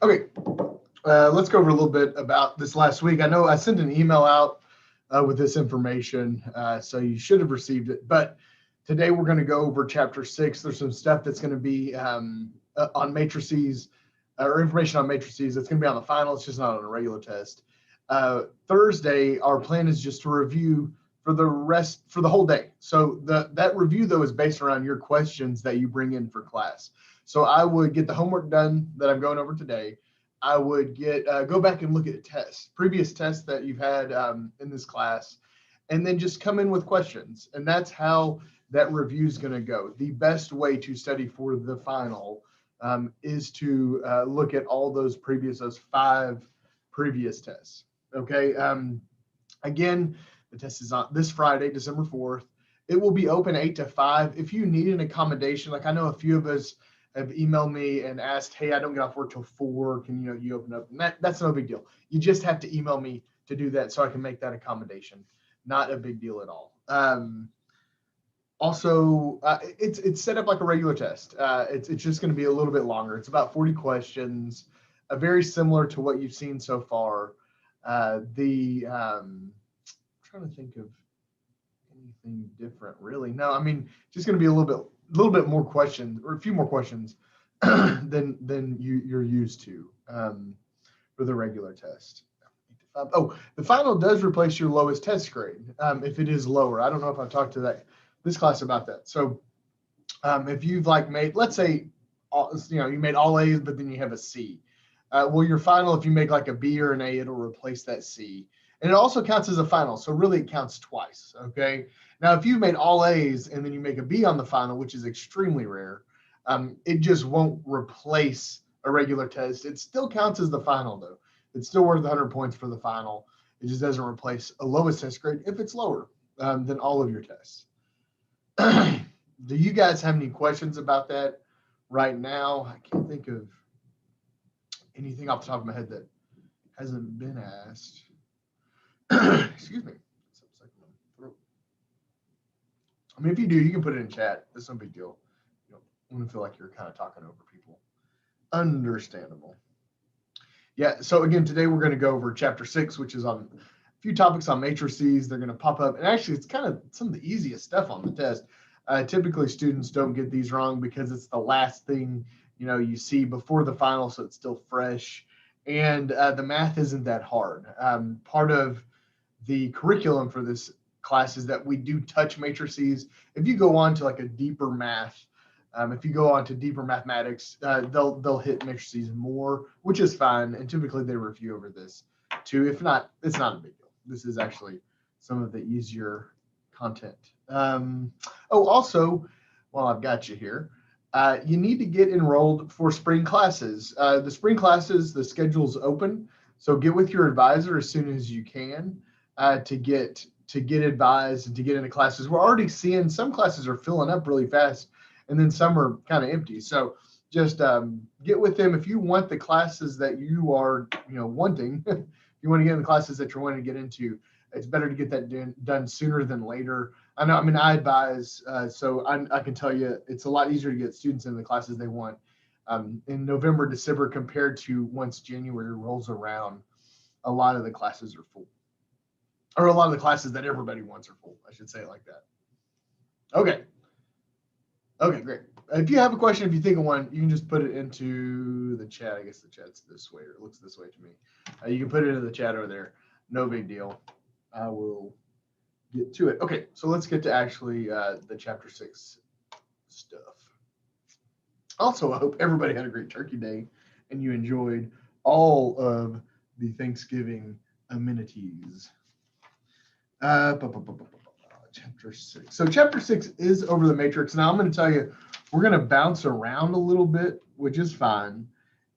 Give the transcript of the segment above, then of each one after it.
Okay, let's go over a little bit about this last week. I know I sent an email out with this information, so you should have received it. But today we're going to go over Chapter 6. There's some stuff that's going to be on matrices or information on matrices. It's going to be on the final. It's just not on a regular test. Thursday, our plan is just to review for the whole day. So that review, though, is based around your questions that you bring in for class. So I would get the homework done that I'm going over today. I would go back and look at previous tests that you've had in this class, and then just come in with questions. And that's how that review is going to go. The best way to study for the final is to look at all those 5 previous tests. Okay. Again, the test is on this Friday, December 4th. It will be open 8 to 5. If you need an accommodation, like I know a few of us have emailed me and asked, hey, I don't get off work till 4. Can you open up? And that's no big deal. You just have to email me to do that so I can make that accommodation. Not a big deal at all. Also, it's set up like a regular test. It's just going to be a little bit longer. It's about 40 questions, very similar to what you've seen so far. I'm trying to think of anything different, really. No, I mean, just going to be a little bit more questions, or a few more questions than you're used to for the regular test. Oh, the final does replace your lowest test grade if it is lower. I don't know if I've talked to this class about that. So if you've made, let's say, you made all A's, but then you have a C. Well, your final, if you make like a B or an A, it'll replace that C. And it also counts as a final. So really it counts twice. Okay. Now, if you made all A's and then you make a B on the final, which is extremely rare, it just won't replace a regular test. It still counts as the final, though. It's still worth 100 points for the final. It just doesn't replace a lowest test grade if it's lower than all of your tests. Do you guys have any questions about that right now? I can't think of anything off the top of my head that hasn't been asked. Excuse me. I mean, if you do, you can put it in chat. It's no big deal. You don't want to feel like you're kind of talking over people. Understandable. Yeah, so again, today we're going to go over Chapter 6, which is on a few topics on matrices. They're going to pop up. And actually, it's kind of some of the easiest stuff on the test. Typically, students don't get these wrong because it's the last thing you see before the final, so it's still fresh. And the math isn't that hard. Part of the curriculum for this class is that we do touch matrices. If you go on to like a deeper math, if you go on to deeper mathematics, they'll hit matrices more, which is fine. And typically they review over this too. If not, it's not a big deal. This is actually some of the easier content. Also, while I've got you here, you need to get enrolled for spring classes. The spring classes, the schedule's open. So get with your advisor as soon as you can to get advised and to get into classes. We're already seeing some classes are filling up really fast, and then some are kind of empty. So just get with them if you want the classes that you are wanting. If you want to get in the classes that you're wanting to get into, it's better to get that done sooner than later. I advise, so I can tell you it's a lot easier to get students in the classes they want in November, December compared to once January rolls around. A lot of the classes are full. Or a lot of the classes that everybody wants are full. I should say it like that. Okay, great. If you have a question, if you think of one, you can just put it into the chat. I guess the chat's this way, or it looks this way to me. You can put it into the chat over there. No big deal. I will get to it. Okay, so let's get to actually the Chapter 6 stuff. Also, I hope everybody had a great Turkey Day and you enjoyed all of the Thanksgiving amenities. Chapter 6. So Chapter 6 is over the matrix. Now I'm going to tell you, we're going to bounce around a little bit, which is fine.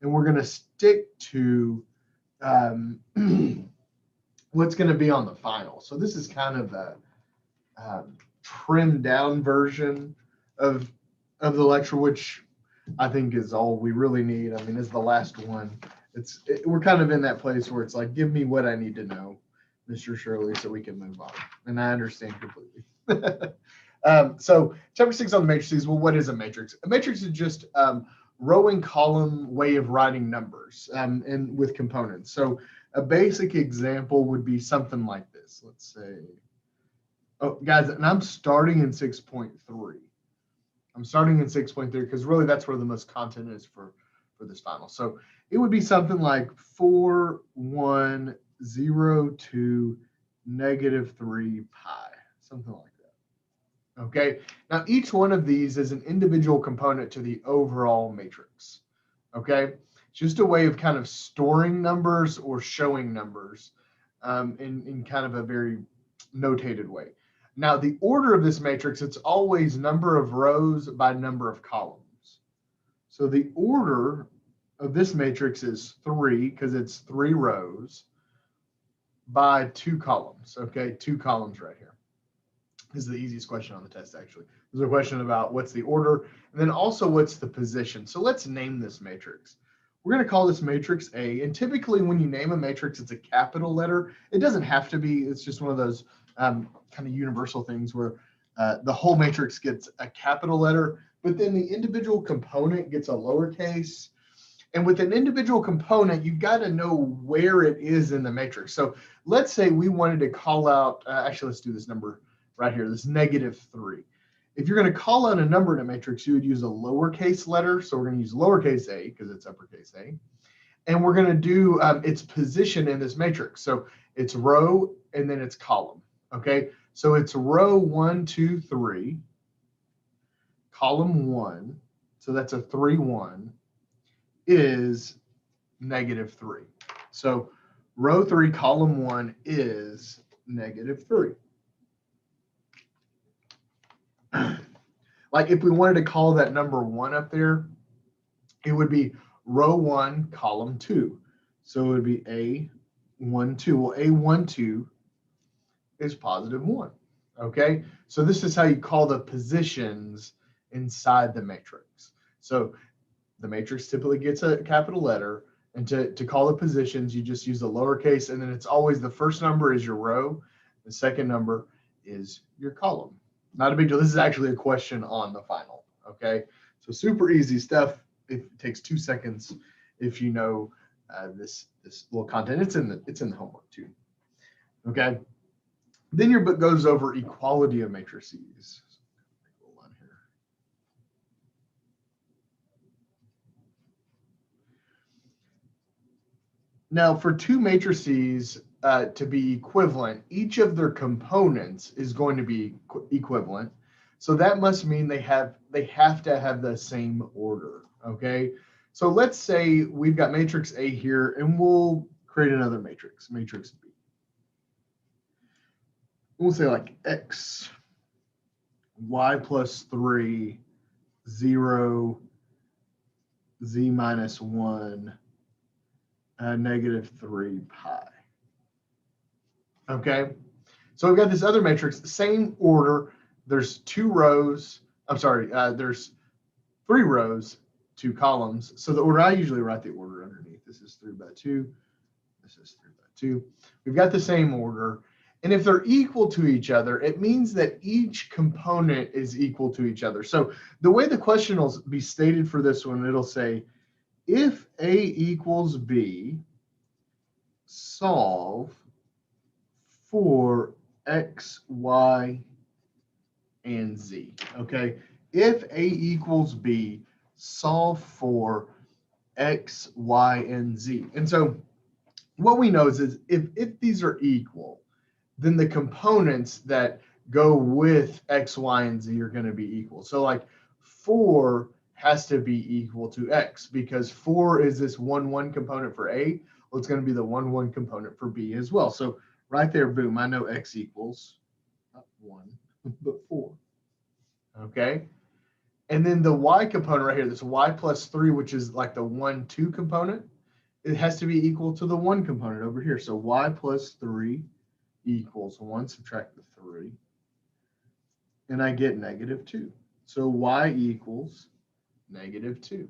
And we're going to stick to what's going to be on the final. So this is kind of a trimmed down version of the lecture, which I think is all we really need. I mean, it's the last one. We're kind of in that place where it's like, give me what I need to know, Mr. Shirley, so we can move on. And I understand completely. So Chapter 6 on the matrices. Well, what is a matrix? A matrix is just row and column way of writing numbers and with components. So a basic example would be something like this. Let's say, oh, guys, and I'm starting in 6.3. I'm starting in 6.3 because really that's where the most content is for this final. So it would be something like 4102 negative 3 pi, something like that. Okay, now each one of these is an individual component to the overall matrix. Okay, just a way of kind of storing numbers or showing numbers in kind of a very notated way. Now, the order of this matrix, it's always number of rows by number of columns. So the order of this matrix is 3 because it's 3 rows by 2 columns. Okay, 2 columns right here. This is the easiest question on the test, actually. There's a question about what's the order, and then also what's the position. So let's name this matrix. We're going to call this matrix A, and typically when you name a matrix, it's a capital letter. It doesn't have to be. It's just one of those kind of universal things where the whole matrix gets a capital letter, but then the individual component gets a lowercase. And with an individual component, you've got to know where it is in the matrix. So let's say we wanted to call out, actually, let's do this number right here, this -3. If you're going to call out a number in a matrix, you would use a lowercase letter. So we're going to use lowercase a because it's uppercase A. And we're going to do its position in this matrix. So it's row and then it's column. Okay, so it's row 1, 2, 3, column 1. So that's a 3, 1 is -3. So row 3, column 1 is -3. Like if we wanted to call that number 1 up there, it would be row 1, column 2. So it would be A12. Well, A12 is +1. Okay, so this is how you call the positions inside the matrix. So the matrix typically gets a capital letter, and to call the positions, you just use the lowercase, and then it's always the first number is your row, the second number is your column. Not a big deal. This is actually a question on the final. Okay, so super easy stuff. It takes 2 seconds if you know this little content. It's in the homework too. Okay, then your book goes over equality of matrices. Now, for 2 matrices to be equivalent, each of their components is going to be equivalent. So that must mean they have to have the same order. Okay. So let's say we've got matrix A here, and we'll create another matrix, matrix B. We'll say like X, Y plus 3, 0, Z minus 1, -3 pi. Okay, so we've got this other matrix, same order. There's 2 rows. I'm sorry, there's 3 rows, 2 columns. So the order, I usually write the order underneath. This is 3 by 2. This is 3 by 2. We've got the same order. And if they're equal to each other, it means that each component is equal to each other. So the way the question will be stated for this one, it'll say, if A equals B, solve for X, Y, and Z. Okay, if A equals B, solve for X, Y, and Z. And so what we know is if these are equal, then the components that go with X, Y, and Z are going to be equal. So like 4 has to be equal to X because 4 is this 1, 1 component for A. Well, it's going to be the 1, 1 component for B as well. So right there, boom, I know X equals not 1, but 4. Okay. And then the Y component right here, this Y plus 3, which is like the 1, 2 component, it has to be equal to the 1 component over here. So Y plus 3 equals 1, subtract the 3, and I get -2. So Y equals -2.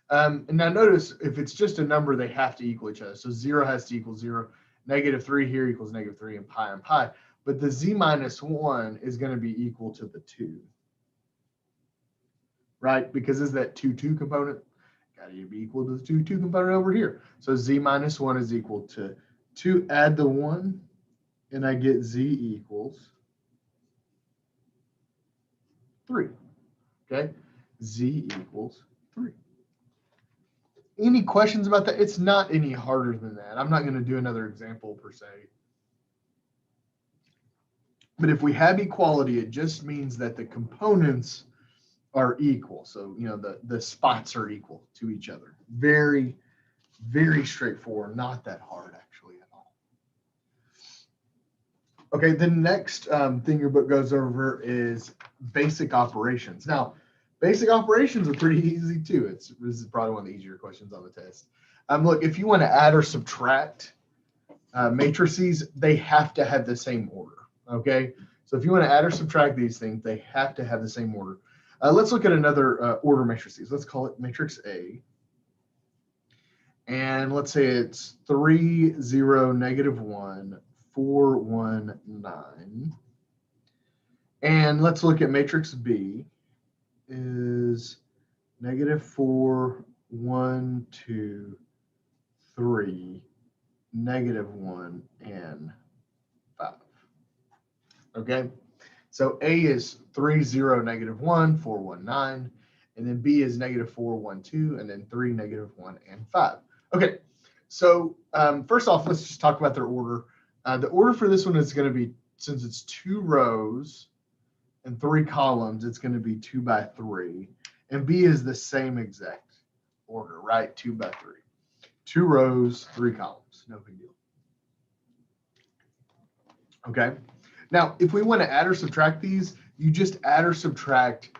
And now notice if it's just a number, they have to equal each other. So 0 has to equal 0. -3 here equals -3, and pi. But the Z minus 1 is going to be equal to the 2. right? Because is that 2, 2 component? Got to be equal to the 2, 2 component over here. So z minus 1 is equal to 2, add the 1, and I get z equals 3. Okay, z equals 3. Any questions about that? It's not any harder than that. I'm not going to do another example per se. But if we have equality, it just means that the components are equal. So, you know, the spots are equal to each other. Very, very straightforward. Not that hard, actually, at all. Okay, the next thing your book goes over is basic operations. Now, basic operations are pretty easy, too. This is probably one of the easier questions on the test. Look, if you want to add or subtract matrices, they have to have the same order. Okay, so if you want to add or subtract these things, they have to have the same order. Let's look at another order matrices. Let's call it matrix A. And let's say it's 3, 0, -1, 4, 1, 9. And let's look at matrix B is -4, 1, 2, 3, -1, and 5. Okay, so A is 3, 0, -1, 4, 1, 9, and then B is -4, 1, 2, and then 3, -1, and 5. Okay, so first off, let's just talk about their order. The order for this one is going to be, since it's 2 rows and 3 columns, it's going to be 2 by 3, and B is the same exact order, right? 2 by 3, 2 rows, 3 columns, no big deal. Okay. Now, if we want to add or subtract these, you just add or subtract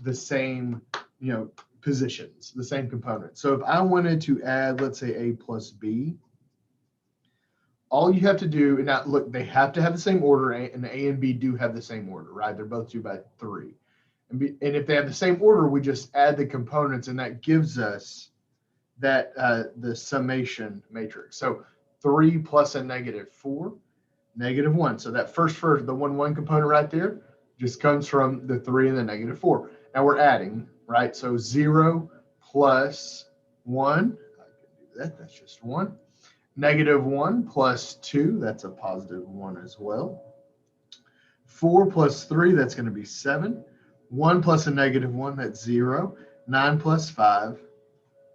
the same, you know, positions, the same components. So if I wanted to add, let's say A plus B, all you have to do, and now look, they have to have the same order, and A and B do have the same order, right? They're both 2 by 3. And if they have the same order, we just add the components, and that gives us that the summation matrix. So 3 plus a -4. -1. So that first, the 1, 1 component right there just comes from the 3 and the -4. Now we're adding, right? So 0 plus 1, I can do that, that's just 1. -1 plus 2, that's a +1 as well. 4 plus 3, that's going to be 7. 1 plus a -1, that's 0. 9 plus 5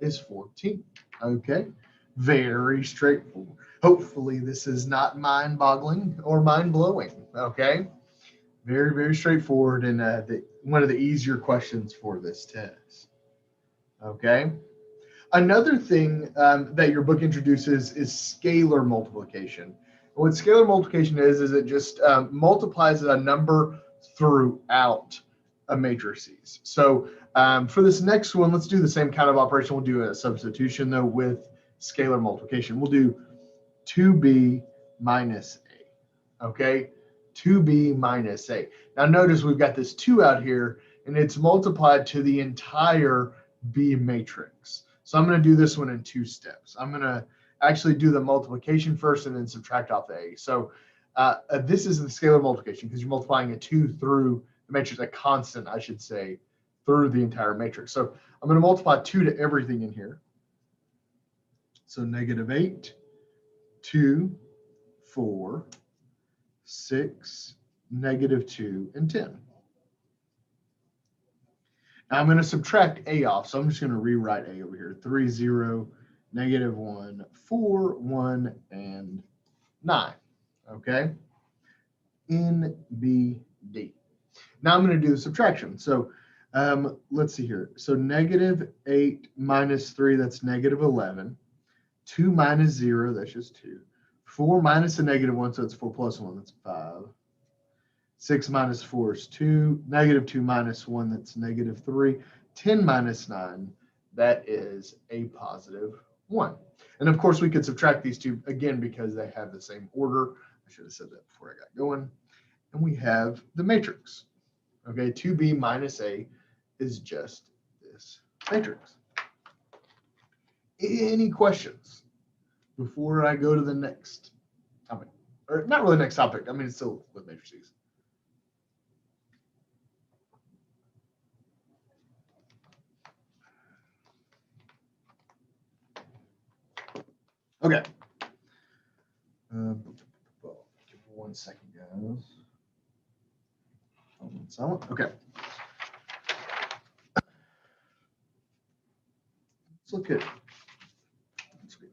is 14. Okay, very straightforward. Hopefully this is not mind-boggling or mind-blowing, okay? Very, very straightforward, and one of the easier questions for this test, okay? Another thing that your book introduces is scalar multiplication. What scalar multiplication is it just multiplies a number throughout a matrices. So for this next one, let's do the same kind of operation. We'll do a substitution, though, with scalar multiplication. We'll do 2b minus a, okay? 2b minus a. Now notice we've got this 2 out here, and it's multiplied to the entire B matrix. So I'm going to do this one in 2 steps. I'm going to actually do the multiplication first and then subtract off the a. So this is the scalar multiplication because you're multiplying a 2 through the matrix, a constant, I should say, through the entire matrix. So I'm going to multiply 2 to everything in here. So -8, 2, 4, 6, -2, and 10. Now I'm going to subtract a off, so I'm just going to rewrite a over here. 3, 0, -1, 4, 1, and 9. Okay? N, B, D. Now I'm going to do the subtraction. So let's see here. So -8 minus 3, that's -11. 2 minus 0, that's just 2. 4 minus a -1, so it's 4 plus 1, that's 5. 6 minus 4 is 2. -2 minus 1, that's -3. 10 minus 9, that is a +1. And of course, we could subtract these two again because they have the same order. I should have said that before I got going. And we have the matrix. Okay, 2b minus a is just this matrix. Any questions before I go to the next topic? Or not really next topic. I mean, it's still with matrices. Okay. Give me 1 second, guys. Silent. Okay. Let's look at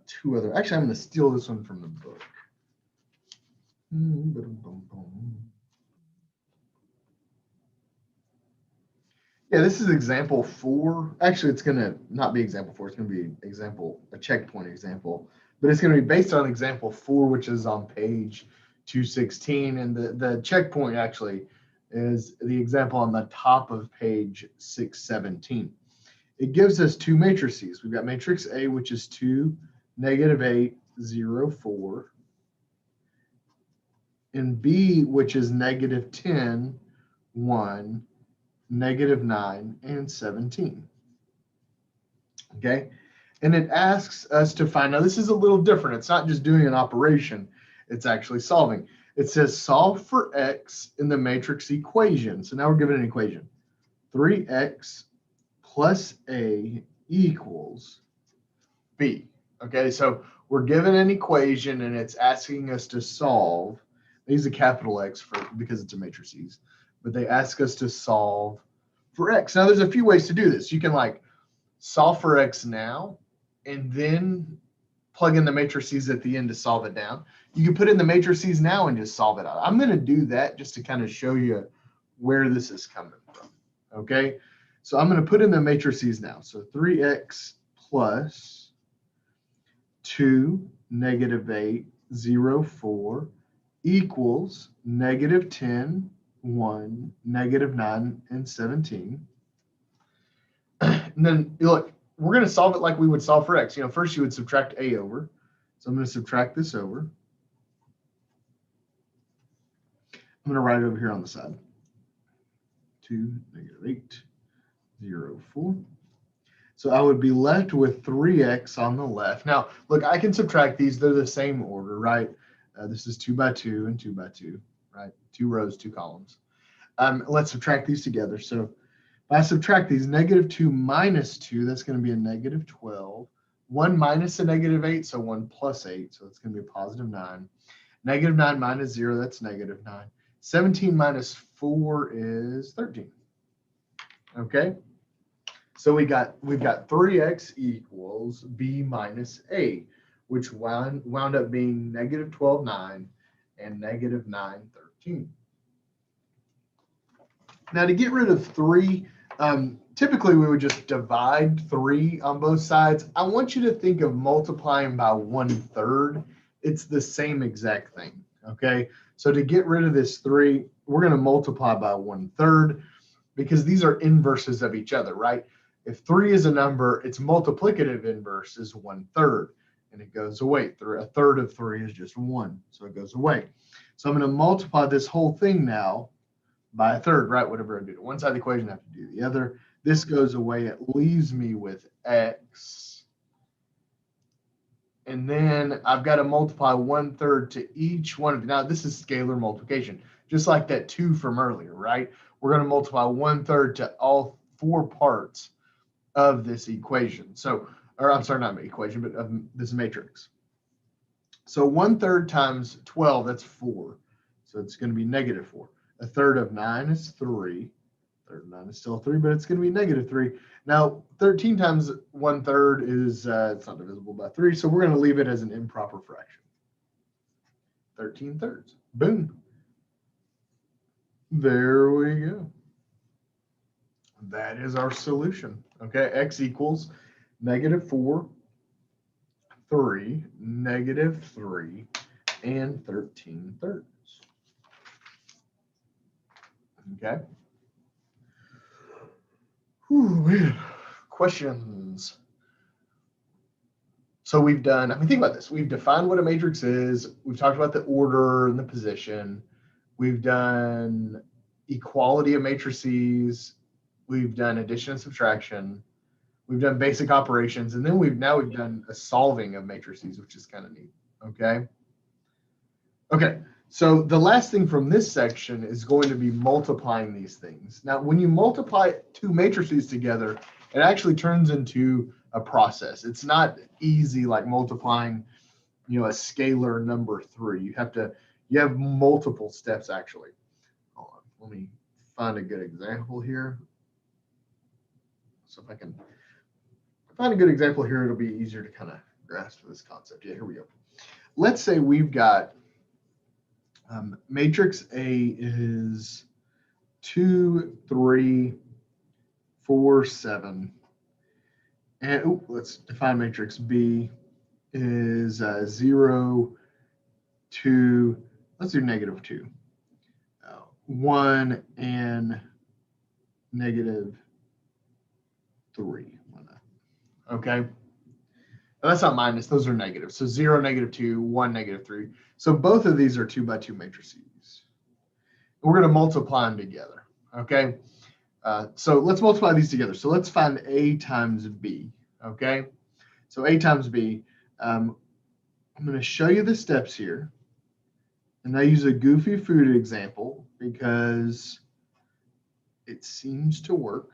2 other. Actually, I'm going to steal this one from the book. Yeah, this is example 4. Actually, it's going to not be example 4. It's going to be a checkpoint example. But it's going to be based on example 4, which is on page 216. And the checkpoint actually is the example on the top of page 617. It gives us 2 matrices. We've got matrix A, which is 2, -8, 0, 4. And B, which is -10, 1, -9, and 17. Okay. And it asks us to find, now this is a little different. It's not just doing an operation, it's actually solving. It says solve for X in the matrix equation. So now we're given an equation. 3X plus A equals B. Okay, so we're given an equation and it's asking us to solve. They use a capital X because it's a matrices, but they ask us to solve for X. Now there's a few ways to do this. You can like solve for X now and then plug in the matrices at the end to solve it down. You can put in the matrices now and just solve it out. I'm going to do that just to kind of show you where this is coming from. Okay, so I'm going to put in the matrices now. So 3X plus 2, -8, 0, 4 equals -10, 1, -9, and 17. And then look, we're going to solve it like we would solve for X. You know, first you would subtract A over. So I'm going to subtract this over. I'm going to write it over here on the side. 2, -8, 0, 4. So I would be left with 3X on the left. Now, look, I can subtract these. They're the same order, right? This is 2 by 2 and 2 by 2, right? 2 rows, 2 columns. Let's subtract these together. So if I subtract these, -2 minus 2, that's going to be a -12. 1 minus a -8, so 1 plus 8, so it's going to be a +9. -9 minus 0, that's -9. 17 minus 4 is 13. Okay? So we've got 3X equals B minus A, which wound up being -12, 9 and -9, 13. Now to get rid of 3, typically we would just divide 3 on both sides. I want you to think of multiplying by 1/3. It's the same exact thing, okay? So to get rid of this 3, we're going to multiply by 1/3 because these are inverses of each other, right? If 3 is a number, its multiplicative inverse is 1/3, and it goes away. A third of 3 is just 1, so it goes away. So I'm going to multiply this whole thing now by 1/3, right? Whatever I do to one side of the equation, I have to do the other. This goes away. It leaves me with X. And then I've got to multiply 1/3 to each one of them. Now, this is scalar multiplication, just like that 2 from earlier, right? We're going to multiply 1/3 to all 4 parts of this equation. So, or I'm sorry, not equation, but of this matrix. So 1/3 times 12, that's 4. So it's going to be -4. 1/3 of 9 is 3. 1/3 of 9 is still 3, but it's going to be -3. Now, 13 times 1/3 is, it's not divisible by 3, so we're going to leave it as an improper fraction. 13/3. Boom. There we go. That is our solution. Okay, X equals -4, 3, -3, and 13/3. Okay. Whew, man. Questions. So we've done, I mean, think about this. We've defined what a matrix is. We've talked about the order and the position. We've done equality of matrices. We've done addition and subtraction. We've done basic operations. And then we've done a solving of matrices, which is kind of neat. Okay. Okay. So the last thing from this section is going to be multiplying these things. Now, when you multiply 2 matrices together, it actually turns into a process. It's not easy like multiplying a scalar number 3. You have multiple steps actually. Hold on, let me find a good example here. So if I can find a good example here, it'll be easier to kind of grasp this concept. Yeah, here we go. Let's say we've got matrix A is 2, 3, 4, 7. And let's define matrix B is 0, 2, let's do negative 2, 1, and negative 3. Why not? Okay. Now, that's not minus, those are negative. So 0, negative 2, 1, negative 3. So both of these are 2 by 2 matrices. We're going to multiply them together. Okay. So let's multiply these together. So let's find A times B. Okay. So A times B. I'm going to show you the steps here. And I use a goofy food example because it seems to work.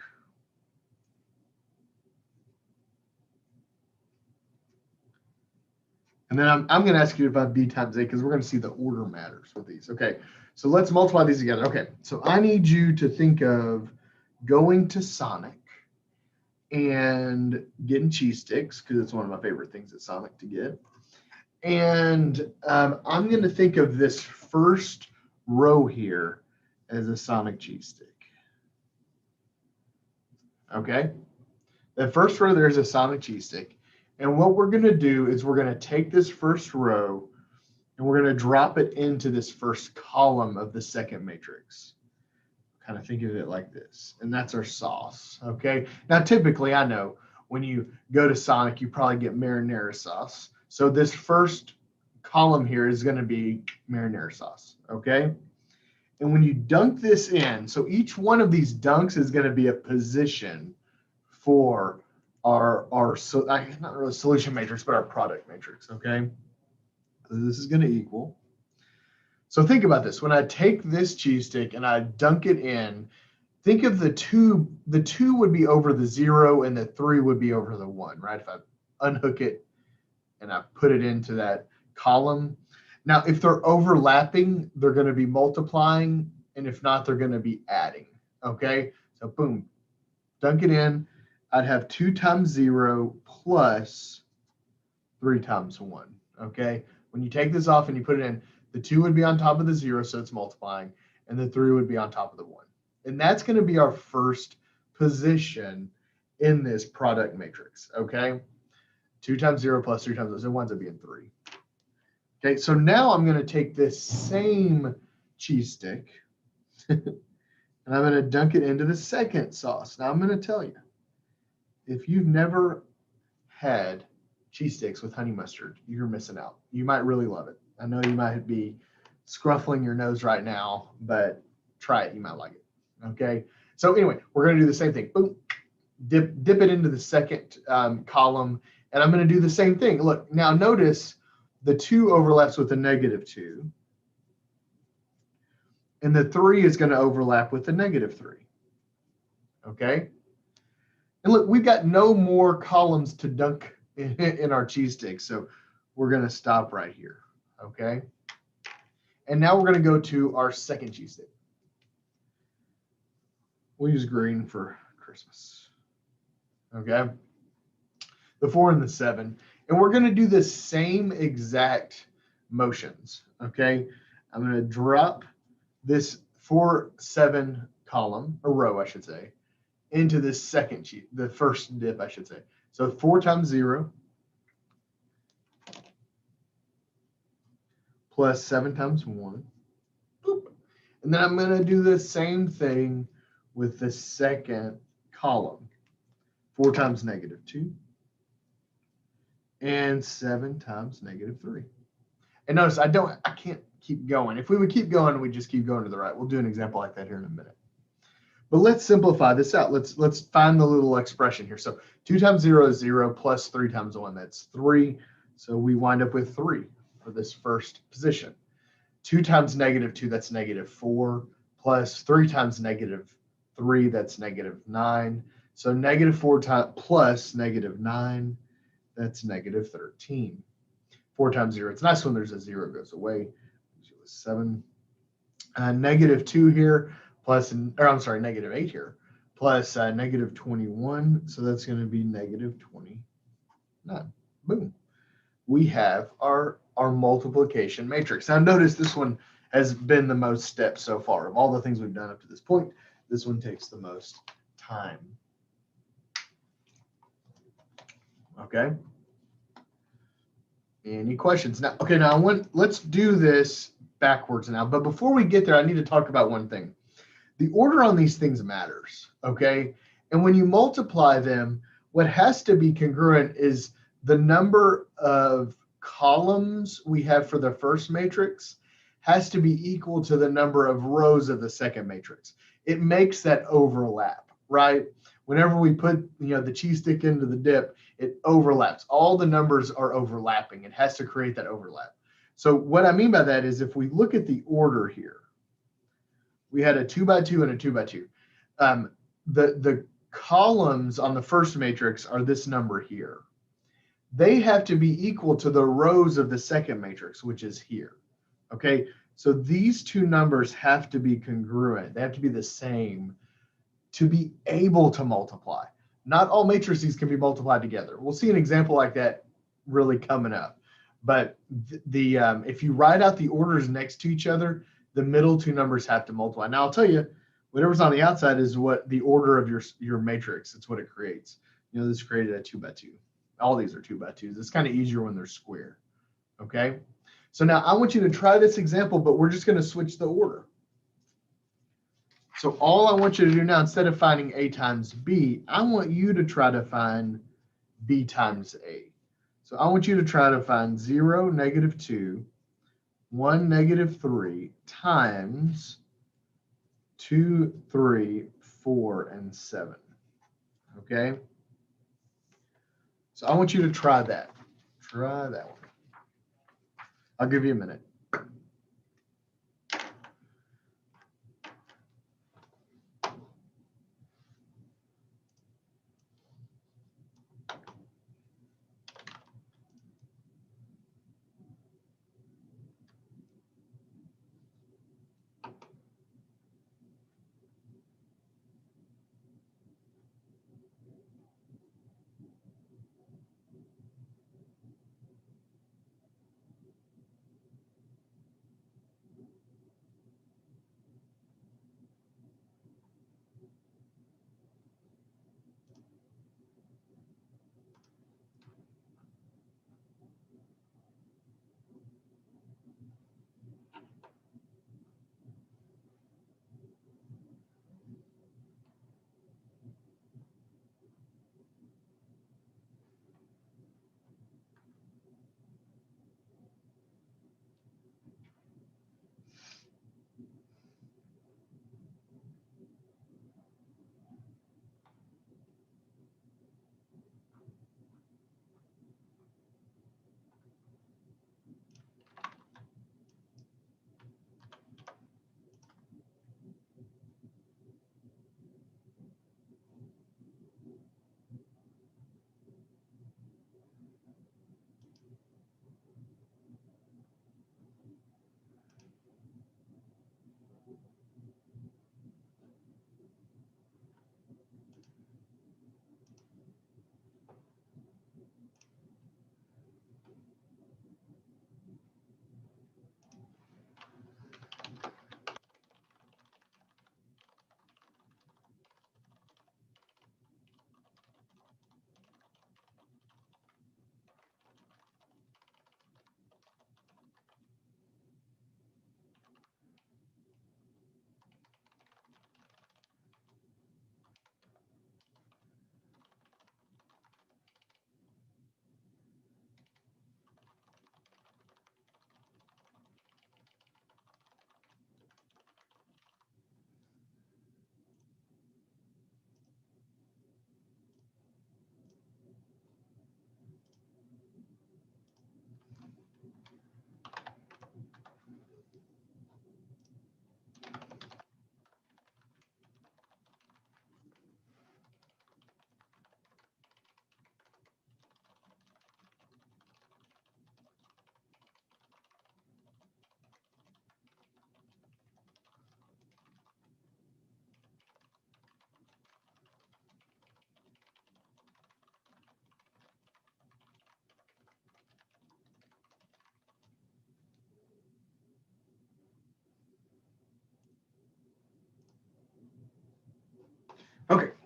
And then I'm going to ask you about B times A because we're going to see the order matters with these. Okay, so let's multiply these together. Okay, so I need you to think of going to Sonic and getting cheese sticks because it's one of my favorite things at Sonic to get. And I'm going to think of this first row here as a Sonic cheese stick. Okay, the first row there's a Sonic cheese stick. And what we're going to do is we're going to take this first row and we're going to drop it into this first column of the second matrix. Kind of think of it like this. And that's our sauce. Okay. Now, typically, I know when you go to Sonic, you probably get marinara sauce. So this first column here is going to be marinara sauce. Okay. And when you dunk this in, so each one of these dunks is going to be a position for our not really solution matrix, but our product matrix. Okay. So this is going to equal. So think about this. When I take this cheese stick and I dunk it in, think of the two would be over the 0 and the 3 would be over the 1, right? If I unhook it and I put it into that column. Now, if they're overlapping, they're going to be multiplying. And if not, they're going to be adding. Okay. So boom, dunk it in. I'd have 2 times 0 plus 3 times 1. Okay. When you take this off and you put it in, the 2 would be on top of the 0, so it's multiplying, and the 3 would be on top of the 1. And that's going to be our first position in this product matrix. Okay. 2 times 0 plus 3 times 0, so it winds up being 3. Okay. So now I'm going to take this same cheese stick and I'm going to dunk it into the second sauce. Now I'm going to tell you, if you've never had cheese sticks with honey mustard, you're missing out. You might really love it. I know you might be scruffling your nose right now, but try it. You might like it. Okay. So anyway, we're going to do the same thing. Boom, dip it into the second column, and I'm going to do the same thing. Look, now notice the 2 overlaps with the negative 2, and the 3 is going to overlap with the negative 3. Okay. And look, we've got no more columns to dunk in our cheese sticks, so we're going to stop right here. Okay. And now we're going to go to our second cheese stick. We'll use green for Christmas. Okay. The 4 and the 7. And we're going to do the same exact motions. Okay. I'm going to drop this 4, 7 column, or row, I should say, into this second cheese, the first dip, I should say. So 4 times 0 plus 7 times 1. Boop. And then I'm going to do the same thing with the second column. 4 times negative 2 and 7 times negative 3. And notice I can't keep going. If we would keep going, we'd just keep going to the right. We'll do an example like that here in a minute. But let's simplify this out. Let's find the little expression here. So 2 times 0 is 0 plus 3 times 1. That's 3. So we wind up with 3 for this first position. 2 times negative 2, that's negative 4, plus 3 times negative 3, that's negative 9. So negative 4 plus negative 9, that's negative 13. 4 times 0. It's nice when there's a 0 goes away. 7. Negative 2 here plus, or I'm sorry, negative 8 here plus negative 21. So that's going to be negative 29. Boom. We have our multiplication matrix. Now notice this one has been the most steps so far. Of all the things we've done up to this point, this one takes the most time. Okay. Any questions? Now, okay, now let's do this backwards now. But before we get there, I need to talk about one thing. The order on these things matters, okay? And when you multiply them, what has to be congruent is the number of columns we have for the first matrix has to be equal to the number of rows of the second matrix. It makes that overlap, right? Whenever we put the cheese stick into the dip, it overlaps. All the numbers are overlapping. It has to create that overlap. So what I mean by that is if we look at the order here, we had a 2 by 2 and a 2 by 2. The columns on the first matrix are this number here. They have to be equal to the rows of the second matrix, which is here. Okay, so these two numbers have to be congruent. They have to be the same to be able to multiply. Not all matrices can be multiplied together. We'll see an example like that really coming up. But if you write out the orders next to each other, the middle two numbers have to multiply. Now I'll tell you, whatever's on the outside is what the order of your matrix. It's what it creates. This created a 2 by 2. All these are 2 by 2s. It's kind of easier when they're square. Okay. So now I want you to try this example, but we're just going to switch the order. So all I want you to do now, instead of finding A times B, I want you to try to find B times A. So I want you to try to find 0, negative 2, 1, negative 3 times 2, 3, 4, and 7. Okay? So I want you to try that. Try that one. I'll give you a minute.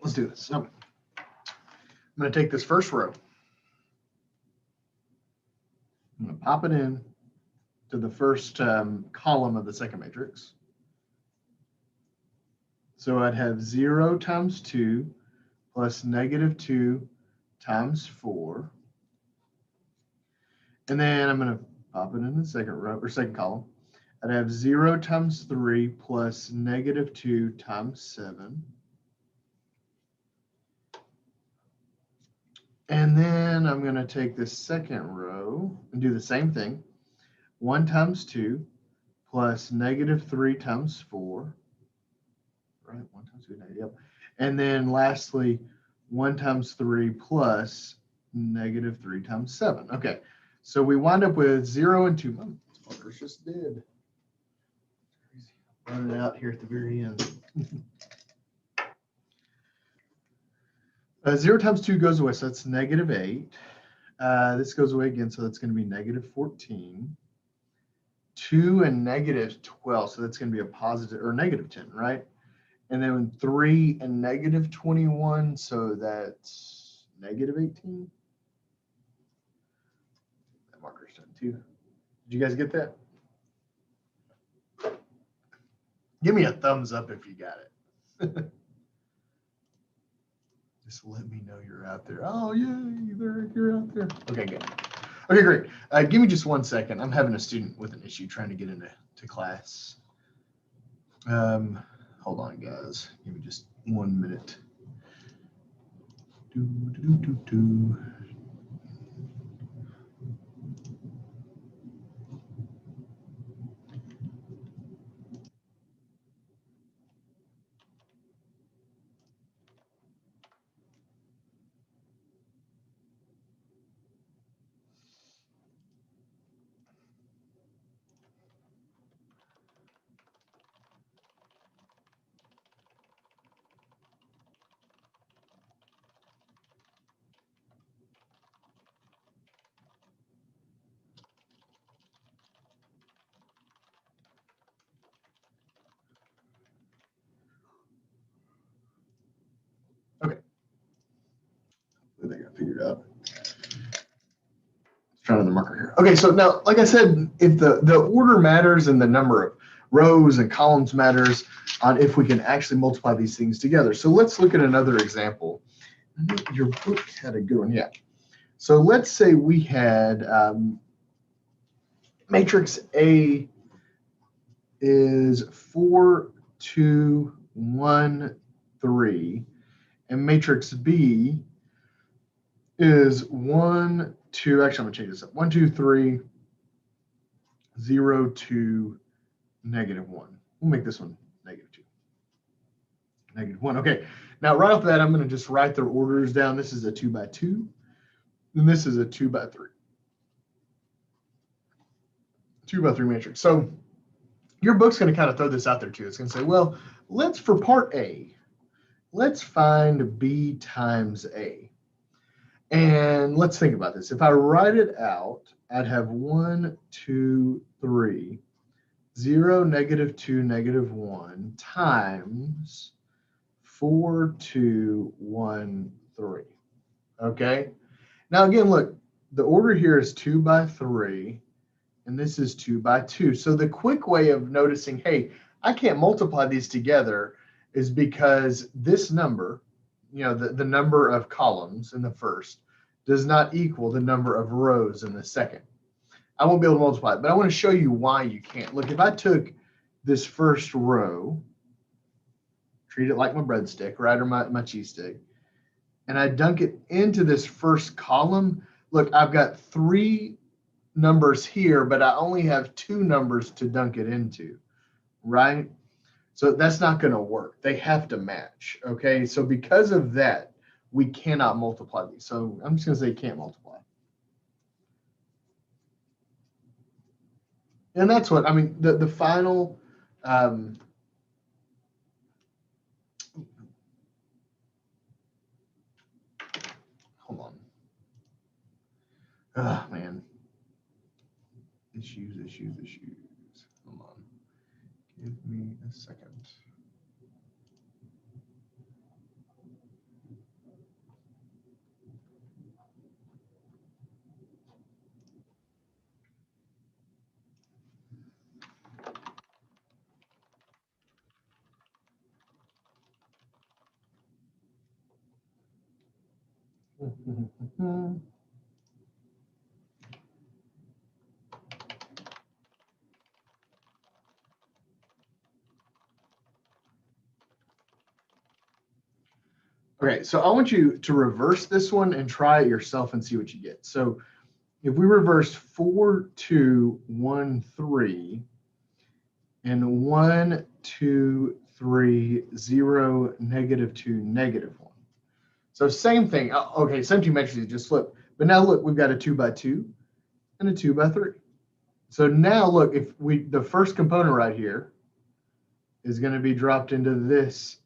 let's do this. So I'm going to take this first row. I'm going to pop it in to the first column of the second matrix. So I'd have 0 times 2 plus negative 2 times 4. And then I'm going to pop it in the second row or second column. I'd have 0 times 3 plus negative 2 times 7. And then I'm going to take this second row and do the same thing. 1 times 2 plus negative 3 times 4. Right, 1 times 2, yep. And then lastly, 1 times 3 plus negative 3 times 7. Okay, so we wind up with 0 and 2. Oh, this marker's just dead. Crazy. Running out here at the very end. 0 times 2 goes away, so that's negative 8. This goes away again, so that's going to be negative 14. 2 and negative 12, so that's going to be a positive or negative 10, right? And then 3 and negative 21, so that's negative 18. That marker's done too. Did you guys get that? Give me a thumbs up if you got it. Just let me know you're out there. Oh, yay, you're out there. Okay, good. Okay, great. Give me just 1 second. I'm having a student with an issue trying to get into class. Hold on, guys. Give me just 1 minute. Okay. I think I figured out. Let's try another marker here. Okay, so now, like I said, if the order matters and the number of rows and columns matters on if we can actually multiply these things together. So let's look at another example. Your book had a good one, yeah. So let's say we had matrix A is 4, 2, 1, 3, and matrix B is 1, 2. Actually, I'm gonna change this up. 1, 2, 3, 0, 2, negative 1. We'll make this one negative 2, negative 1. Okay. Now, right off the bat, I'm going to just write their orders down. This is a 2 by 2, and this is a 2 by 3. 2 by 3 matrix. So your book's going to kind of throw this out there too. It's going to say, well, for part A, let's find B times A. And let's think about this. If I write it out, I'd have 1, 2, 3, 0, negative 2, negative 1 times 4, 2, 1, 3. Okay. Now again, look, the order here is 2 by 3, and this is 2 by 2. So the quick way of noticing, hey, I can't multiply these together is because this number, you know, the number of columns in the first does not equal the number of rows in the second. I won't be able to multiply it, but I want to show you why you can't. Look, if I took this first row, treat it like my breadstick, right, or my cheese stick, and I dunk it into this first column, look, I've got 3 numbers here, but I only have 2 numbers to dunk it into, right? So that's not going to work. They have to match, okay? So because of that, we cannot multiply these. So I'm just going to say can't multiply. And that's what, I mean, the final, hold on. Oh, man. Issues. Hold on. Give me a second. Okay, so I want you to reverse this one and try it yourself and see what you get. So if we reverse 4, 2, 1, 3, and 1, 2, 3, 0, negative 2, negative 1. So same thing. Okay, same geometry, just flip. But now look, we've got a 2 by 2 and a 2 by 3. So now look, if the first component right here is going to be dropped into this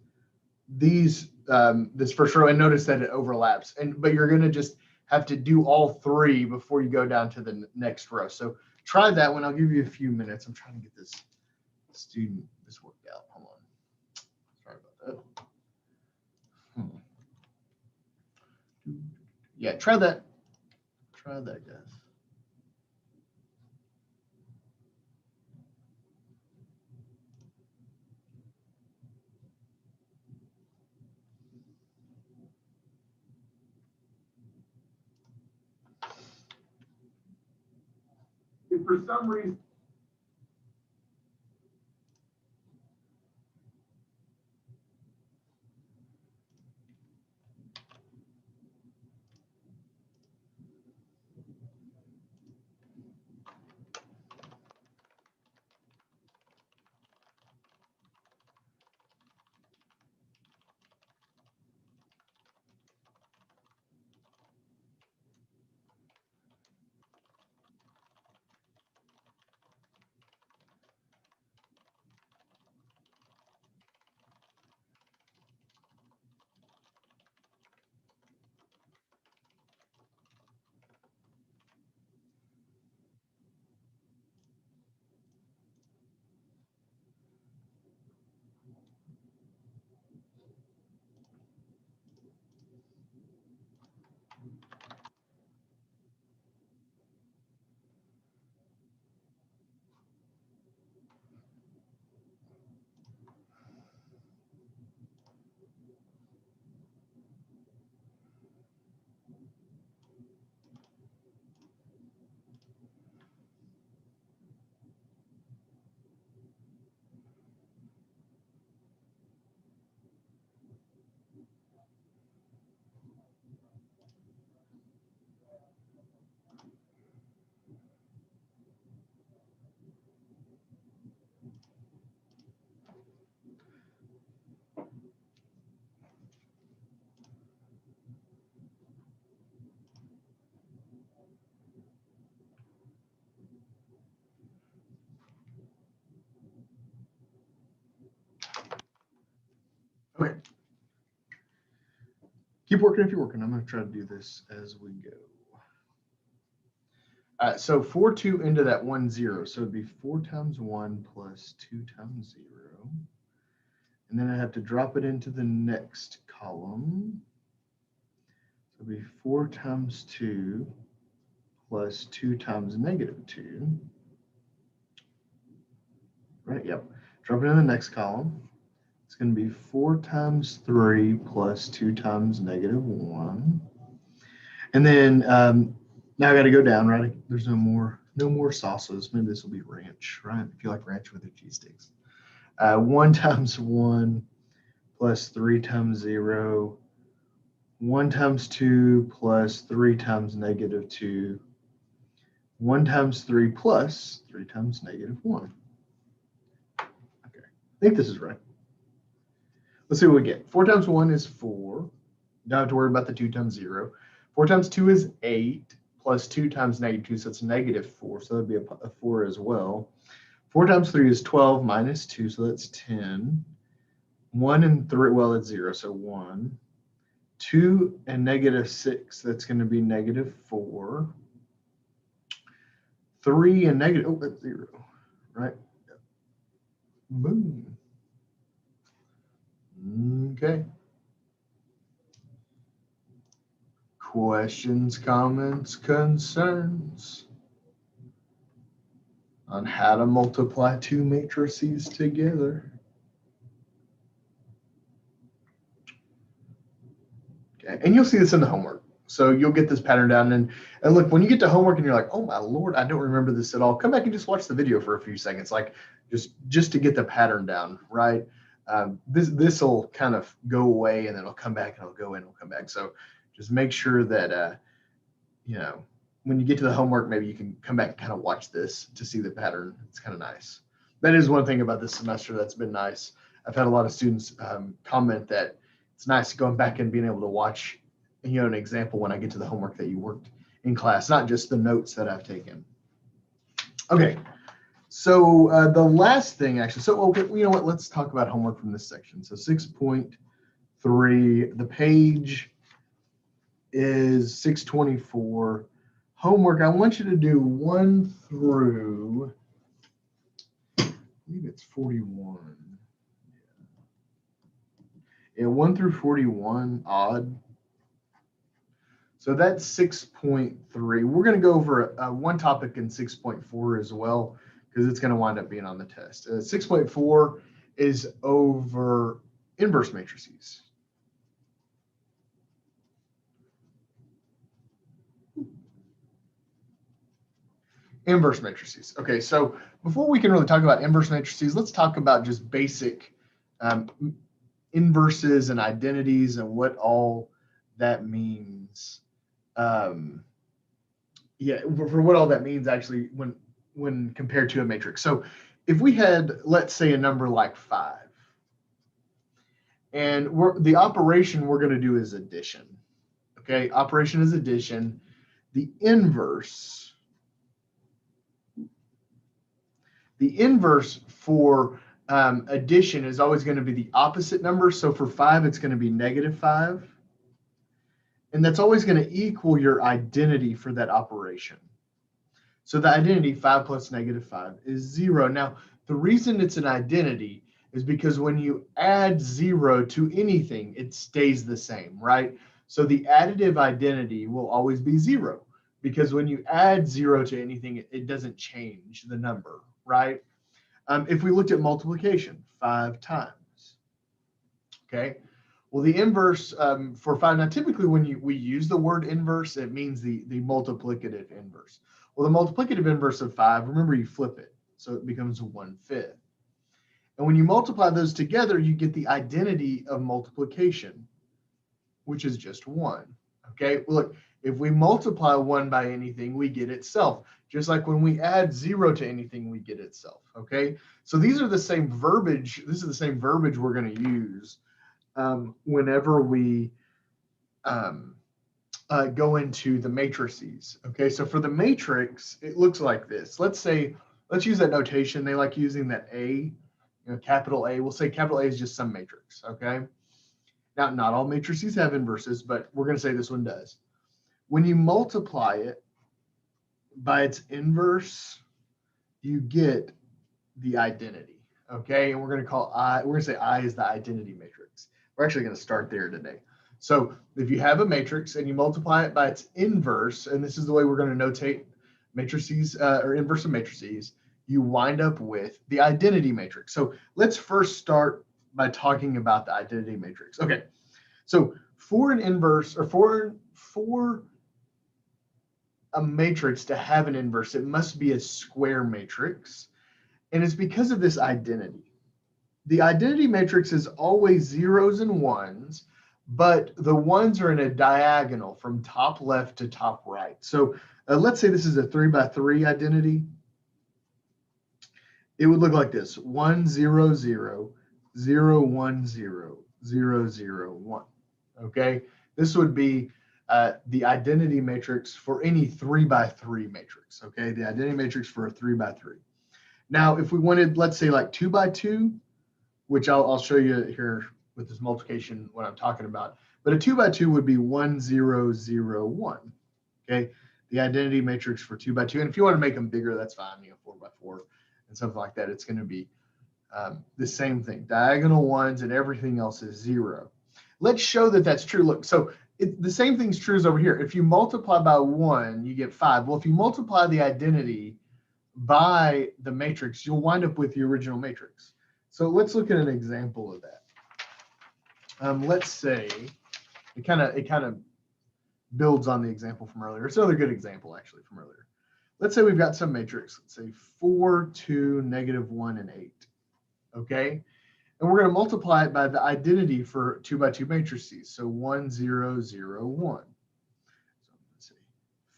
first row, and notice that it overlaps. But you're going to just have to do all 3 before you go down to the next row. So try that one. I'll give you a few minutes. I'm trying to get this worked out. Hold on. Sorry about that. Yeah, try that. Try that, guys. If for some reason Okay. Keep working if you're working. I'm going to try to do this as we go. So 4, 2 into that 1, 0. So it'd be 4 times 1 plus 2 times 0. And then I have to drop it into the next column. So it'd be 4 times 2 plus 2 times negative 2. Right, yep. Drop it in the next column. It's going to be 4 times 3 plus 2 times negative 1. And then now I got to go down, right? There's no more sauces. Maybe this will be ranch, right? If you like ranch with your cheese sticks. 1 times 1 plus 3 times 0. 1 times 2 plus 3 times negative 2. 1 times 3 plus 3 times negative 1. Okay, I think this is right. Let's see what we get. 4 times 1 is 4. Don't have to worry about the 2 times 0. 4 times 2 is 8 plus 2 times negative 2, so it's negative 4. So that'd be a 4 as well. 4 times 3 is 12 minus 2, so that's 10. 1 and 3, well, it's 0, so 1. 2 and negative 6, that's going to be negative 4. 3 and negative, oh, that's 0, right? Boom. Okay. Questions, comments, concerns on how to multiply 2 matrices together? Okay, and you'll see this in the homework. So you'll get this pattern down. And look, when you get to homework and you're like, oh my Lord, I don't remember this at all, come back and just watch the video for a few seconds, like just to get the pattern down, right? This will kind of go away and then it'll come back and it'll go in and it'll come back. So just make sure that, you know, when you get to the homework, maybe you can come back and kind of watch this to see the pattern. It's kind of nice. That is one thing about this semester that's been nice. I've had a lot of students comment that it's nice going back and being able to watch, you know, an example when I get to the homework that you worked in class, not just the notes that I've taken. Okay, so the last thing actually, so okay, you know what, let's talk about homework from this section. So 6.3, the page is 624. Homework, I want you to do 1 through, I believe it's 41. Yeah, 1 through 41, odd. So that's 6.3. We're going to go over one topic in 6.4 as well, because it's going to wind up being on the test. 6.4 is over inverse matrices. Inverse matrices. Okay, so before we can really talk about inverse matrices, let's talk about just basic inverses and identities and what all that means. Yeah, for what all that means actually when compared to a matrix. So if we had, let's say, a number like 5, and the operation we're going to do is addition. Okay, operation is addition. The inverse for addition is always going to be the opposite number. So for 5, it's going to be -5. And that's always going to equal your identity for that operation. So the identity, 5 plus -5, is 0. Now, the reason it's an identity is because when you add 0 to anything, it stays the same, right? So the additive identity will always be 0, because when you add 0 to anything, it doesn't change the number, right? If we looked at multiplication, 5 times, okay? Well, the inverse for 5, now typically when we use the word inverse, it means the multiplicative inverse. Well, the multiplicative inverse of 5, remember, you flip it, so it becomes 1/5. And when you multiply those together, you get the identity of multiplication, which is just 1. Okay, well, look, if we multiply 1 by anything, we get itself. Just like when we add 0 to anything, we get itself. Okay, so these are the same verbiage. This is the same verbiage we're going to use whenever we go into the matrices. Okay, so for the matrix, it looks like this. Let's use that notation. They like using that A, capital A. We'll say capital A is just some matrix. Okay, now not all matrices have inverses, but we're going to say this one does. When you multiply it by its inverse, you get the identity. Okay, and we're going to call we're going to say I is the identity matrix. We're actually going to start there today. So if you have a matrix and you multiply it by its inverse, and this is the way we're going to notate matrices or inverse of matrices, you wind up with the identity matrix. So let's first start by talking about the identity matrix. Okay, so for an inverse, or for a matrix to have an inverse, it must be a square matrix. And it's because of this identity. The identity matrix is always 0s and 1s, but the 1s are in a diagonal from top left to top right. So let's say this is a 3x3 identity. It would look like this: 1 0 0 0 1 0 0 0 1. Okay, this would be the identity matrix for any 3x3 matrix. Okay, the identity matrix for a 3x3. Now, if we wanted, let's say, like 2x2, which I'll show you here with this multiplication what I'm talking about, but a 2x2 would be 1 0 0 1. Okay, the identity matrix for 2x2. And if you want to make them bigger, that's fine. 4x4 and something like that. It's going to be the same thing. Diagonal 1s and everything else is 0. Let's show that that's true. Look, so the same thing's true as over here. If you multiply by 1, you get 5. Well, if you multiply the identity by the matrix, you'll wind up with the original matrix. So let's look at an example of that. Let's say it kind of builds on the example from earlier. It's another good example actually from earlier. Let's say we've got some matrix, let's say 4, 2, -1, and 8. Okay. And we're going to multiply it by the identity for 2 by 2 matrices. So 1, 0, 0, 1. So let's see.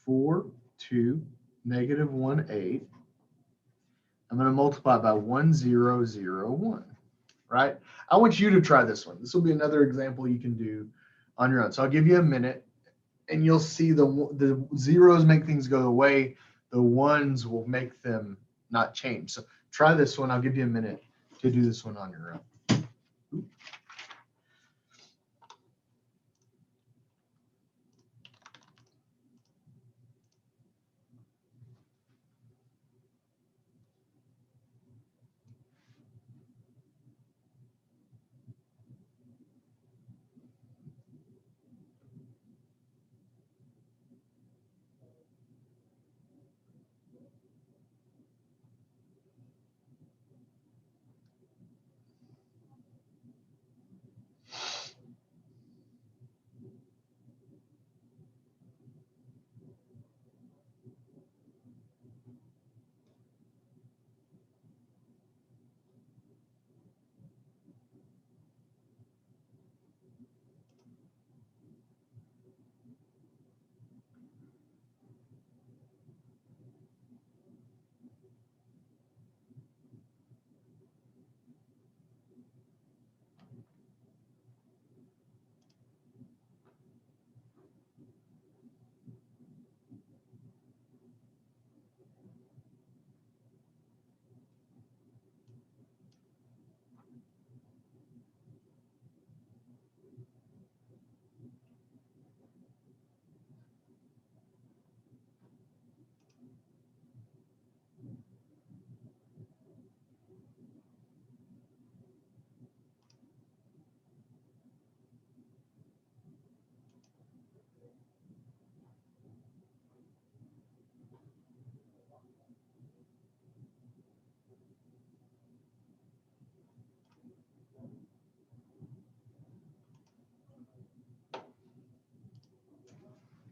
4, 2, -1, 8. I'm going to multiply by 1, 0, 0, 1. Right? I want you to try this one. This will be another example you can do on your own. So I'll give you a minute, and you'll see the zeros make things go away. The ones will make them not change. So try this one. I'll give you a minute to do this one on your own.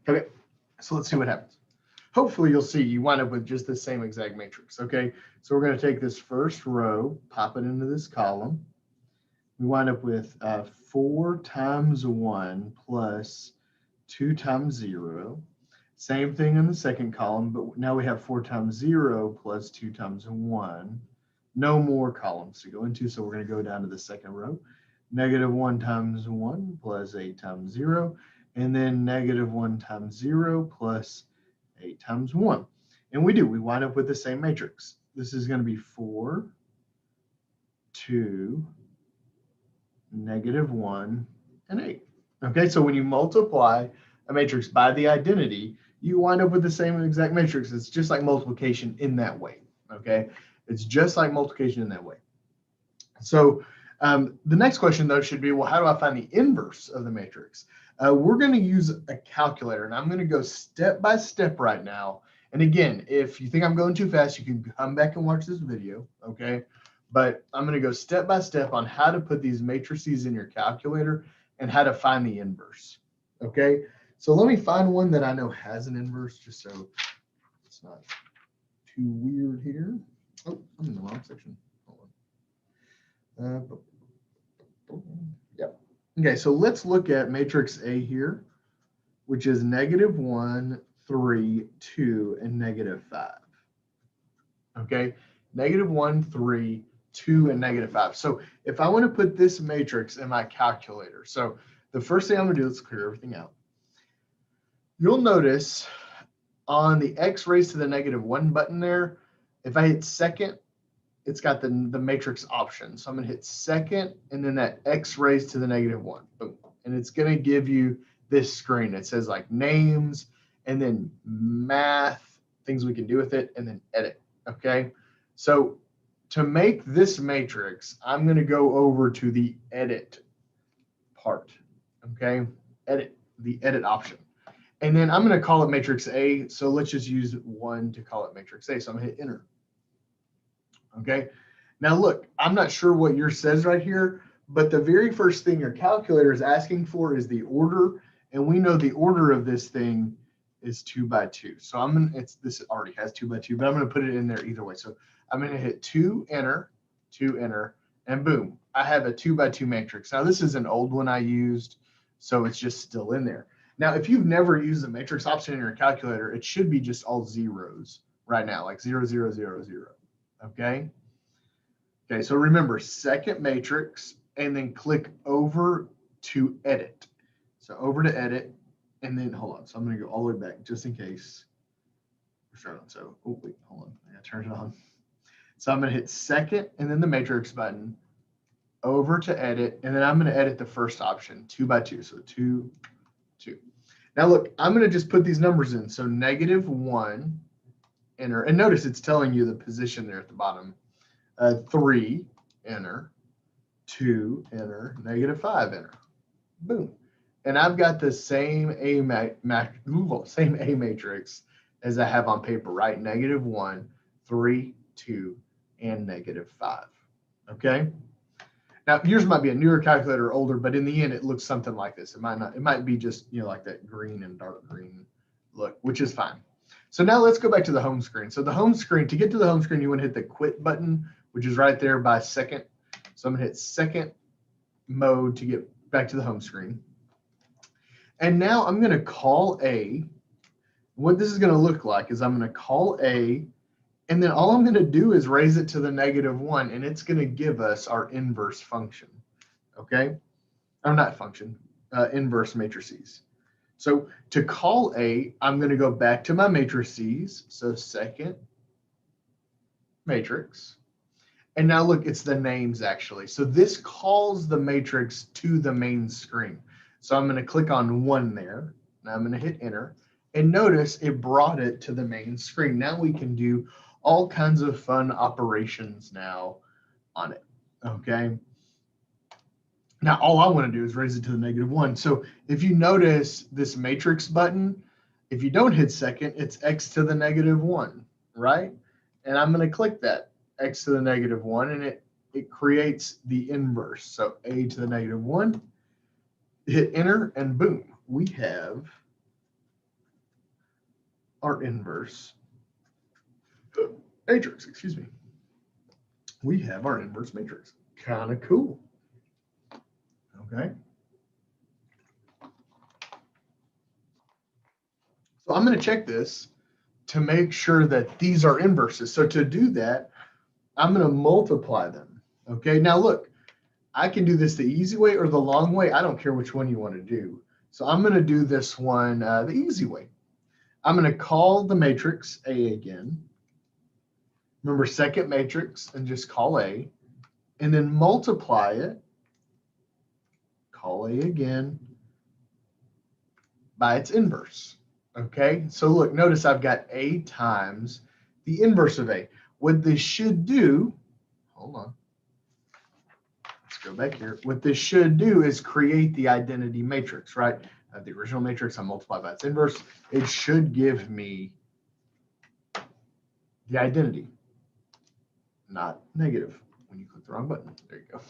Okay, so let's see what happens. Hopefully you'll see you wind up with just the same exact matrix. Okay, so we're going to take this first row, pop it into this column. We wind up with 4 times 1 plus 2 times 0. Same thing in the second column, but now we have 4 times 0 plus 2 times 1. No more columns to go into, so we're going to go down to the second row. -1 times 1 plus 8 times 0. And then -1 times 0 plus 8 times 1. And we wind up with the same matrix. This is going to be 4, 2, -1, and 8. Okay, so when you multiply a matrix by the identity, you wind up with the same exact matrix. It's just like multiplication in that way. Okay, it's just like multiplication in that way. So the next question, though, should be, well, how do I find the inverse of the matrix? We're going to use a calculator, and I'm going to go step by step right now. And again, if you think I'm going too fast, you can come back and watch this video, okay? But I'm going to go step by step on how to put these matrices in your calculator and how to find the inverse, okay? So let me find one that I know has an inverse, just so it's not too weird here. Oh, I'm in the wrong section. Hold on. Yep. Okay, so let's look at matrix A here, which is -1, 3, 2, and -5. Okay, -1, 3, 2, and -5. So if I want to put this matrix in my calculator, so the first thing I'm going to do is clear everything out. You'll notice on the x raised to the -1 button there, if I hit second, it's got the matrix option. So I'm going to hit second and then that x raised to the -1. Boom. And it's going to give you this screen. It says like names and then math, things we can do with it, and then edit. Okay. So to make this matrix, I'm going to go over to the edit part. Okay. Edit, the edit option. And then I'm going to call it matrix A. So let's just use 1 to call it matrix A. So I'm going to hit enter. Okay, now look, I'm not sure what yours says right here, but the very first thing your calculator is asking for is the order And we know the order of this thing is 2 by 2. So this already has 2 by 2, but I'm going to put it in there either way. So I'm going to hit 2, enter, and boom, I have a 2 by 2 matrix. Now this is an old one I used, so it's just still in there. Now, if you've never used the matrix option in your calculator, it should be just all zeros right now, like 0, 0, 0, 0. Okay. Okay. So remember, second matrix, and then click over to edit. So over to edit, and then hold on. So I'm going to go all the way back just in case we're starting. So, oh wait, hold on. I got to turn it on. So I'm going to hit second and then the matrix button, over to edit, and then I'm going to edit the first option, 2 by 2. So 2, 2. Now look, I'm going to just put these numbers in. So -1, enter, and notice it's telling you the position there at the bottom. 3, enter. 2, enter. -5, enter. Boom. And I've got the same A matrix as I have on paper, right? -1, 3, 2, and -5. Okay. Now yours might be a newer calculator or older, but in the end it looks something like this. It might not. It might be just, like that green and dark green look, which is fine. So now let's go back to the home screen. So the home screen, to get to the home screen, you want to hit the quit button, which is right there by second. So I'm gonna hit second mode to get back to the home screen. And now I'm gonna call A. What this is gonna look like is I'm gonna call A, and then all I'm going to do is raise it to the -1, and it's going to give us our inverse function. Okay? Or not function, inverse matrices. So to call A, I'm going to go back to my matrices. So second matrix. And now look, it's the names actually. So this calls the matrix to the main screen. So I'm going to click on 1 there. Now I'm going to hit enter. And notice it brought it to the main screen. Now we can do all kinds of fun operations now on it. Okay. Now all I want to do is raise it to the -1. So if you notice this matrix button, if you don't hit second, it's x to the -1, right? And I'm going to click that x to the -1, and it creates the inverse. So a to the -1, hit enter, and boom, we have our inverse matrix, excuse me. We have our inverse matrix. Kind of cool. Okay. So I'm going to check this to make sure that these are inverses. So to do that, I'm going to multiply them. Okay. Now look, I can do this the easy way or the long way. I don't care which one you want to do. So I'm going to do this one the easy way. I'm going to call the matrix A again. Remember, second matrix, and just call A, and then multiply it, call A again, by its inverse. Okay, so look, notice I've got A times the inverse of A. What this should do, hold on, let's go back here. What this should do is create the identity matrix, right? The original matrix, I multiply by its inverse. It should give me the identity. Not negative when you click the wrong button. There you go.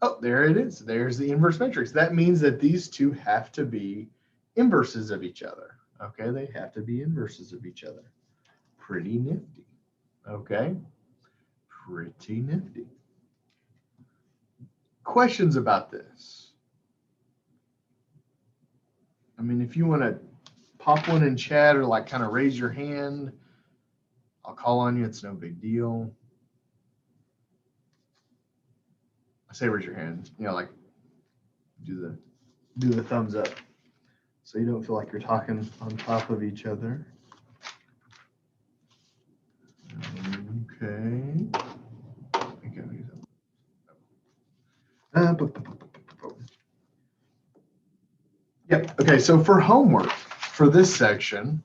Oh, there it is. There's the inverse matrix. That means that these two have to be inverses of each other. Okay, they have to be inverses of each other. Pretty nifty. Okay, pretty nifty. Questions about this? I mean, if you want to pop one in chat or like kind of raise your hand, I'll call on you. It's no big deal. I say raise your hand, like do the thumbs up so you don't feel like you're talking on top of each other. Okay. Yep. Okay. So for homework for this section,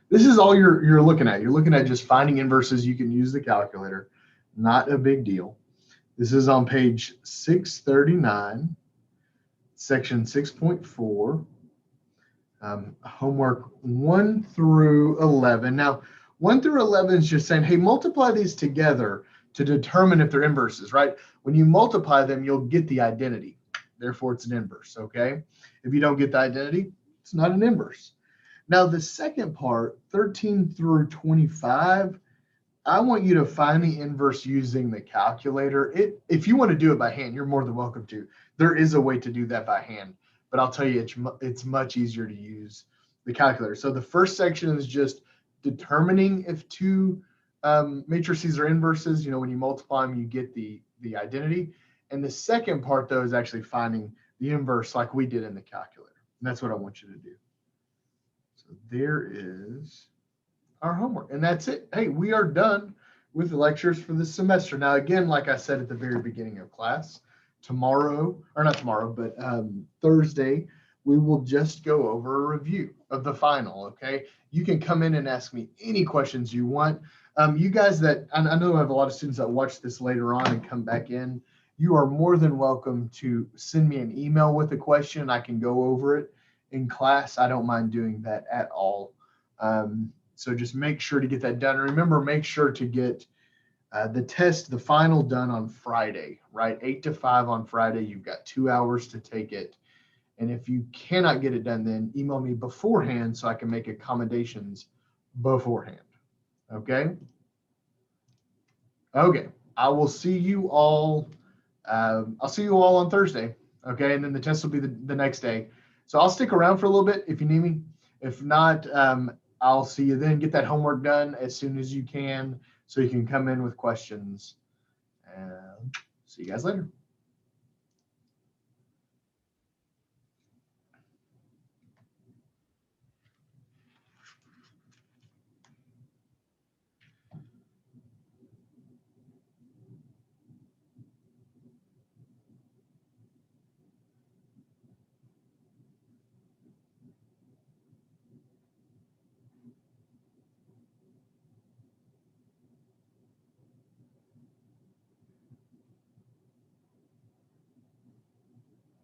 this is all you're looking at. You're looking at just finding inverses. You can use the calculator. Not a big deal. This is on page 639, section 6.4, homework 1 through 11. Now, 1 through 11 is just saying, hey, multiply these together to determine if they're inverses, right? When you multiply them, you'll get the identity. Therefore, it's an inverse, okay? If you don't get the identity, it's not an inverse. Now, the second part, 13 through 25, I want you to find the inverse using the calculator. If you want to do it by hand, you're more than welcome to. There is a way to do that by hand, but I'll tell you, it's much easier to use the calculator. So the first section is just determining if two matrices are inverses. When you multiply them, you get the identity. And the second part, though, is actually finding the inverse like we did in the calculator. And that's what I want you to do. So there is our homework, and that's it. Hey, we are done with the lectures for this semester. Now, again, like I said at the very beginning of class, Thursday, we will just go over a review of the final, okay? You can come in and ask me any questions you want. You guys that, I know I have a lot of students that watch this later on and come back in. You are more than welcome to send me an email with a question. I can go over it in class. I don't mind doing that at all. So just make sure to get that done. Remember, make sure to get the final done on Friday, right? 8 to 5 on Friday. You've got 2 hours to take it. And if you cannot get it done, then email me beforehand so I can make accommodations beforehand. Okay? Okay. I will see you all. I'll see you all on Thursday. Okay. And then the test will be the next day. So I'll stick around for a little bit if you need me. If not, I'll see you then. Get that homework done as soon as you can so you can come in with questions. And see you guys later.